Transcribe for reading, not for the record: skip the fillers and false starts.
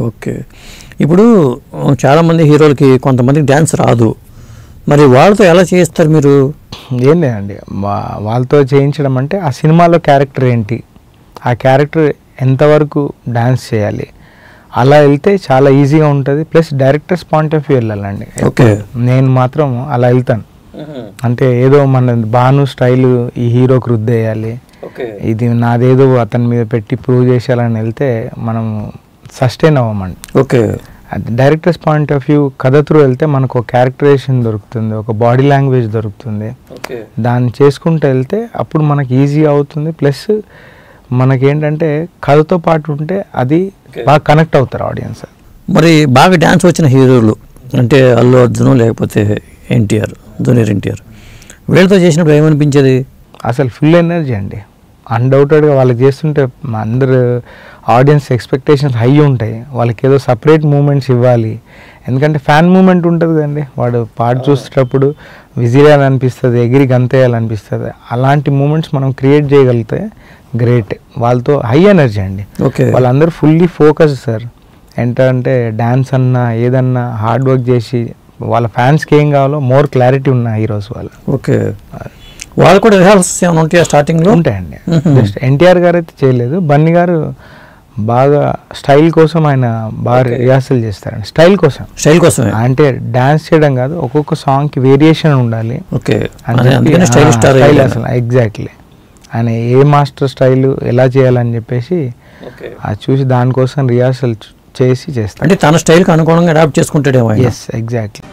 Okay. ఇప్పుడు చాలామంది హీరోలకి కొంతమందికి డ్యాన్స్ రాదు, మరి వాళ్ళతో ఎలా చేయిస్తారు మీరు? ఏం లేదండి, వాళ్ళతో చేయించడం అంటే ఆ సినిమాలో క్యారెక్టర్ ఏంటి, ఆ క్యారెక్టర్ ఎంతవరకు డ్యాన్స్ చేయాలి, అలా వెళ్తే చాలా ఈజీగా ఉంటుంది. Plus directors point of view వెళ్ళాలండి. ఓకే. నేను మాత్రం అలా వెళ్తాను. అంటే ఏదో మన బాను స్టైల్ ఈ హీరోకి రుద్దేయాలి, ఇది నాదేదో అతని మీద పెట్టి ప్రూవ్ చేసేయాలని వెళ్తే మనం సస్టైన్ అవ్వమండి. ఓకే. అది డైరెక్టర్స్ పాయింట్ ఆఫ్ వ్యూ కథ త్రూ వెళ్తే మనకు ఒక క్యారెక్టరైజేషన్ దొరుకుతుంది, ఒక బాడీ లాంగ్వేజ్ దొరుకుతుంది. దాన్ని చేసుకుంటూ వెళ్తే అప్పుడు మనకి ఈజీ అవుతుంది. ప్లస్ మనకేంటంటే కథతో పాటు ఉంటే అది బాగా కనెక్ట్ అవుతారు ఆడియన్స్. మరి బాగా డ్యాన్స్ వచ్చిన హీరోలు అంటే అల్లు అర్జున్ లేకపోతే ఎన్టీఆర్, జూనియర్ ఎన్టీఆర్, వీళ్ళతో చేసినప్పుడు ఏమనిపించేది? అసలు ఫుల్ ఎనర్జీ అండి. అన్డౌటెడ్గా వాళ్ళకి చేస్తుంటే అందరు ఆడియన్స్ ఎక్స్పెక్టేషన్స్ హై ఉంటాయి. వాళ్ళకి ఏదో సపరేట్ మూమెంట్స్ ఇవ్వాలి, ఎందుకంటే ఫ్యాన్ మూమెంట్ ఉంటుంది కదండి. వాడు పాట చూసేటప్పుడు విజిలేయాలనిపిస్తుంది, ఎగిరి గంతేయాలనిపిస్తుంది. అలాంటి మూమెంట్స్ మనం క్రియేట్ చేయగలిగితే గ్రేట్. వాళ్ళతో హై ఎనర్జీ అండి. ఓకే. వాళ్ళందరూ ఫుల్లీ ఫోకస్డ్ సార్. ఏంటంటే డ్యాన్స్ అన్నా ఏదన్నా హార్డ్ వర్క్ చేసి వాళ్ళ ఫ్యాన్స్కి ఏం కావాలో మోర్ క్లారిటీ ఉన్న హీరోస్ వాళ్ళు. ఓకే. వాళ్ళు కూడా రిహార్సల్స్ ఏమైనా ఉంటాయా స్టార్టింగ్లో? ఉంటాయండి. జస్ట్ ఎన్టీఆర్ గారు అయితే చేయలేదు, బన్నీ గారు బాగా స్టైల్ కోసం ఆయన బాగా రిహార్సల్ చేస్తారండి. స్టైల్ కోసం అంటే డాన్స్ చేయడం కాదు, ఒక్కొక్క సాంగ్కి వేరియేషన్ ఉండాలి. ఓకే. అసలు ఎగ్జాక్ట్లీ ఆయన ఏ మాస్టర్ స్టైల్ ఎలా చేయాలని చెప్పేసి అది చూసి దానికోసం రిహార్సల్ చేసి చేస్తారు. అంటే తన స్టైల్కి అనుగుణంగా అడాప్ట్ చేసుకుంటాడేమో. Yes, exactly.